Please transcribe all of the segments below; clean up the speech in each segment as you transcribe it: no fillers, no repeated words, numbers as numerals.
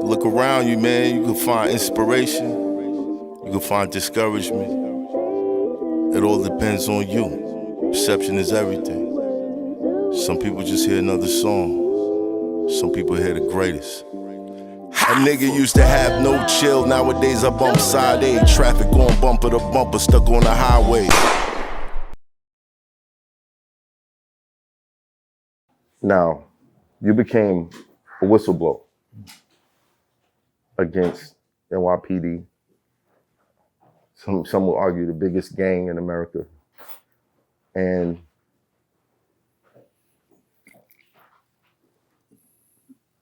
Look around you, man. You can find inspiration. You can find discouragement. It all depends on you. Perception is everything. Some people just hear another song. Some people hear the greatest. A nigga used to have no chill. Nowadays I bump side A. Traffic going bumper to bumper, stuck on the highway. Now, you became a whistleblower against NYPD. Some will argue the biggest gang in America. And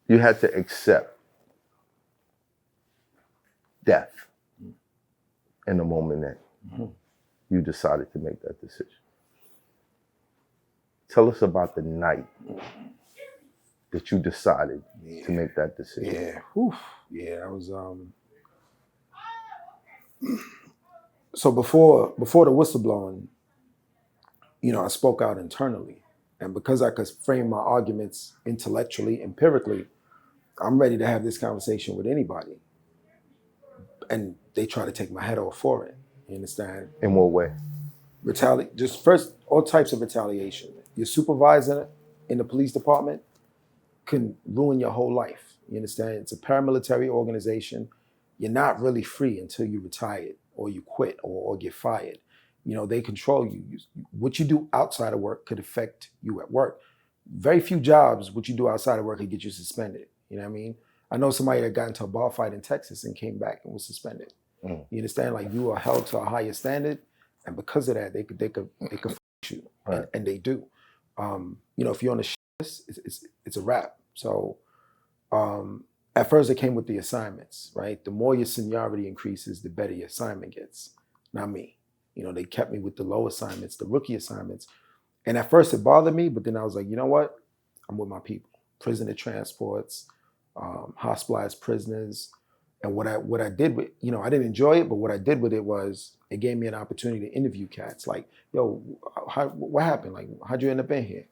you had to accept death in the moment that you decided to make that decision. Tell us about the night that you decided to make that decision. Yeah, whew. Yeah, that was so before the whistleblowing, I spoke out internally. And because I could frame my arguments intellectually, empirically, I'm ready to have this conversation with anybody. And they try to take my head off for it. You understand? In what way? Just first, all types of retaliation. Your supervisor in the police department can ruin your whole life. You understand? It's a paramilitary organization. You're not really free until you retire or you quit or get fired. They control you. What you do outside of work could affect you at work. Very few jobs, what you do outside of work could get you suspended. You know what I mean? I know somebody that got into a bar fight in Texas and came back and was suspended. You understand? Like, you are held to a higher standard, and because of that, they could f you, right. and they do. If you're on the list, it's a wrap. So at first it came with the assignments, right? The more your seniority increases, the better your assignment gets. Not me. They kept me with the low assignments, the rookie assignments. And at first it bothered me, but then I was like, you know what? I'm with my people. Prisoner transports, hospitalized prisoners. And what I did with, I didn't enjoy it, but what I did with it was it gave me an opportunity to interview cats. Like, yo, what happened? Like, how'd you end up in here?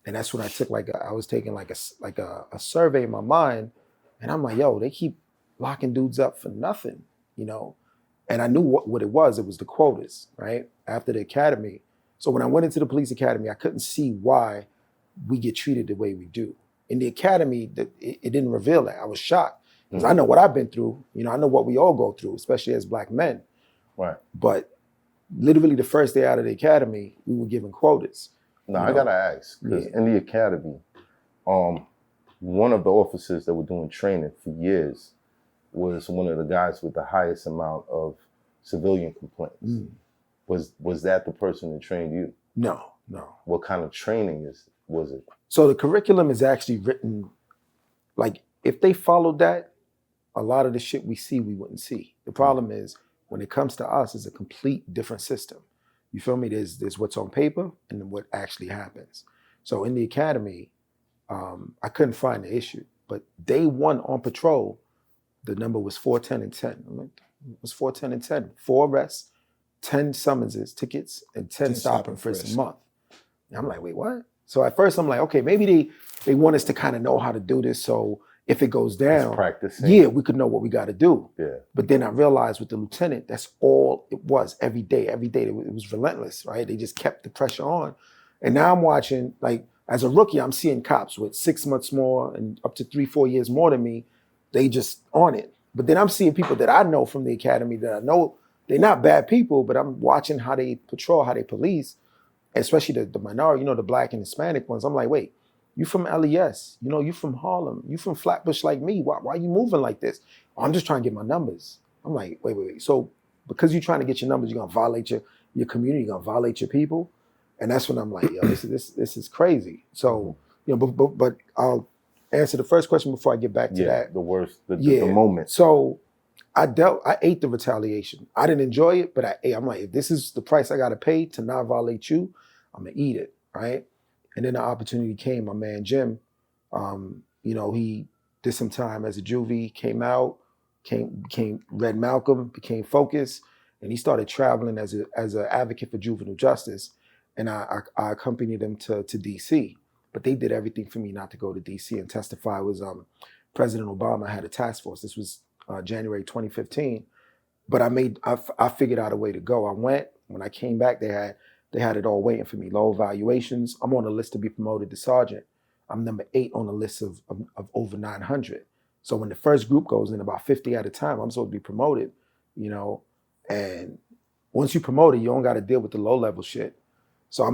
And that's when I took I was taking a survey in my mind, and I'm like, yo, they keep locking dudes up for nothing, And I knew what it was. It was the quotas, right? After the academy. So when I went into the police academy, I couldn't see why we get treated the way we do. In the academy, it didn't reveal that. I was shocked. Because I know what I've been through. I know what we all go through, especially as Black men. Right. But literally the first day out of the academy, we were given quotas. Now, I gotta ask, because in the academy, one of the officers that were doing training for years was one of the guys with the highest amount of civilian complaints. Was that the person that trained you? No. What kind of training was it? So the curriculum is actually written, like, if they followed that, a lot of the shit we see, we wouldn't see. The problem is, when it comes to us, it's a complete different system. You feel me? There's what's on paper and then what actually happens. So in the academy, I couldn't find the issue. But day one on patrol, the number was 410 and 10. I'm like, it was 410 and 10. 4 arrests, 10 summonses, tickets, and 10 stop and frisk a month. And I'm like, wait, what? So at first I'm like, okay, maybe they want us to kind of know how to do this. So if it goes down, we could know what we got to do. Yeah. But then I realized with the lieutenant, that's all it was every day. It was relentless, right? They just kept the pressure on. And now I'm watching, like, as a rookie, I'm seeing cops with 6 months more and up to 3-4 years more than me. They just on it. But then I'm seeing people that I know from the academy that I know they're not bad people, but I'm watching how they patrol, how they police, especially the minority, the Black and Hispanic ones. I'm like, wait, you from LES, you from Harlem, you from Flatbush like me. Why are you moving like this? Oh, I'm just trying to get my numbers. I'm like, wait. So because you're trying to get your numbers, you're gonna violate your community, you're gonna violate your people. And that's when I'm like, yo, this is crazy. So, but I'll answer the first question before I get back to that. The worst, the moment. So I ate the retaliation. I didn't enjoy it, but I'm like, if this is the price I gotta pay to not violate you, I'm gonna eat it, right? And then the opportunity came. My man Jim, he did some time as a juvie, came out, became read Malcolm, became focused, and he started traveling as an advocate for juvenile justice. And I accompanied him to DC, but they did everything for me not to go to DC and testify. It was President Obama had a task force. This was January 2015. But I figured out a way to go. I went. When I came back, they had it all waiting for me. Low evaluations. I'm on the list to be promoted to sergeant. I'm number 8 on the list of over 900. So when the first group goes in, about 50 at a time, I'm supposed to be promoted, you know. And once you promoted, you don't got to deal with the low level shit. So I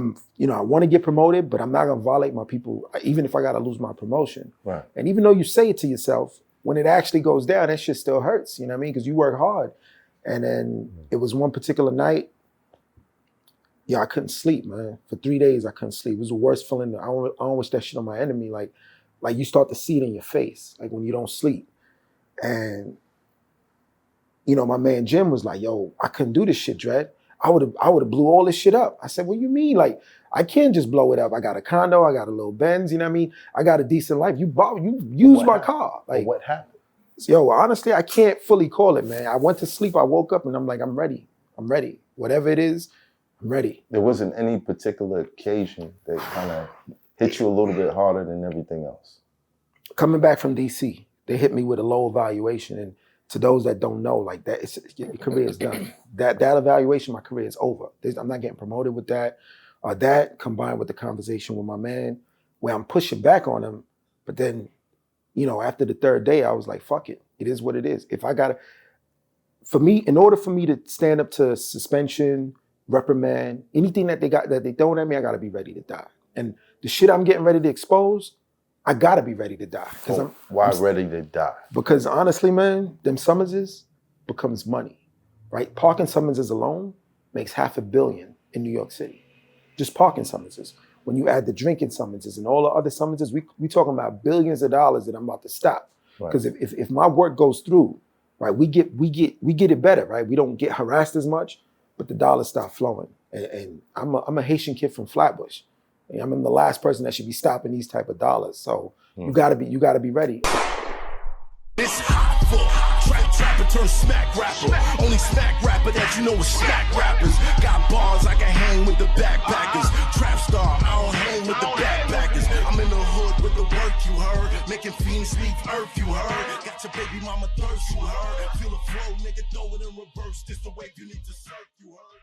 want to get promoted, but I'm not gonna violate my people, even if I got to lose my promotion. Right. And even though you say it to yourself, when it actually goes down, that shit still hurts. You know what I mean? Because you work hard. And then it was one particular night. Yeah, I couldn't sleep, man. For 3 days, I couldn't sleep. It was the worst feeling. I don't wish that shit on my enemy. Like you start to see it in your face, like when you don't sleep. And, you know, my man Jim was like, yo, I couldn't do this shit, Dread. I would have blew all this shit up. I said, what do you mean? Like, I can't just blow it up. I got a condo, I got a little Benz, you know what I mean? I got a decent life. You use my car. Like, what happened? Yo, honestly, I can't fully call it, man. I went to sleep, I woke up, and I'm like, I'm ready. I'm ready. Whatever it is, I'm ready. There wasn't any particular occasion that kind of hit you a little bit harder than everything else? Coming back from DC, they hit me with a low evaluation. And to those that don't know, like that, your career is done. That evaluation, my career is over. I'm not getting promoted with that. That combined with the conversation with my man, where I'm pushing back on him, but then, you know, after the third day, I was like, fuck it. It is what it is. If I gotta, in order for me to stand up to suspension, reprimand, anything that they throw at me, I gotta be ready to die. And the shit I'm getting ready to expose, I gotta be ready to die. Why ready to die? Because honestly, man, them summonses becomes money, right? Parking summonses alone makes $500 million in New York City. Just parking summonses. When you add the drinking summonses and all the other summonses, we talking about billions of dollars that I'm about to stop. Because right. if my work goes through, right, we get it better, right? We don't get harassed as much, but the dollars start flowing. And I'm a Haitian kid from Flatbush. And I'm the last person that should be stopping these type of dollars. So you gotta be ready. It's Hoffa. Trapper turn smack rapper. Only smack rapper that you know is smack rappers. Got bars, I can hang with the backpackers. Trap star, I don't hang with the backpackers. I'm in the hood with the work you heard. Making fiends leave earth you heard. Got your baby mama thirst you heard. Feel the flow, nigga, throw it in reverse. This the wave you need to surf you heard.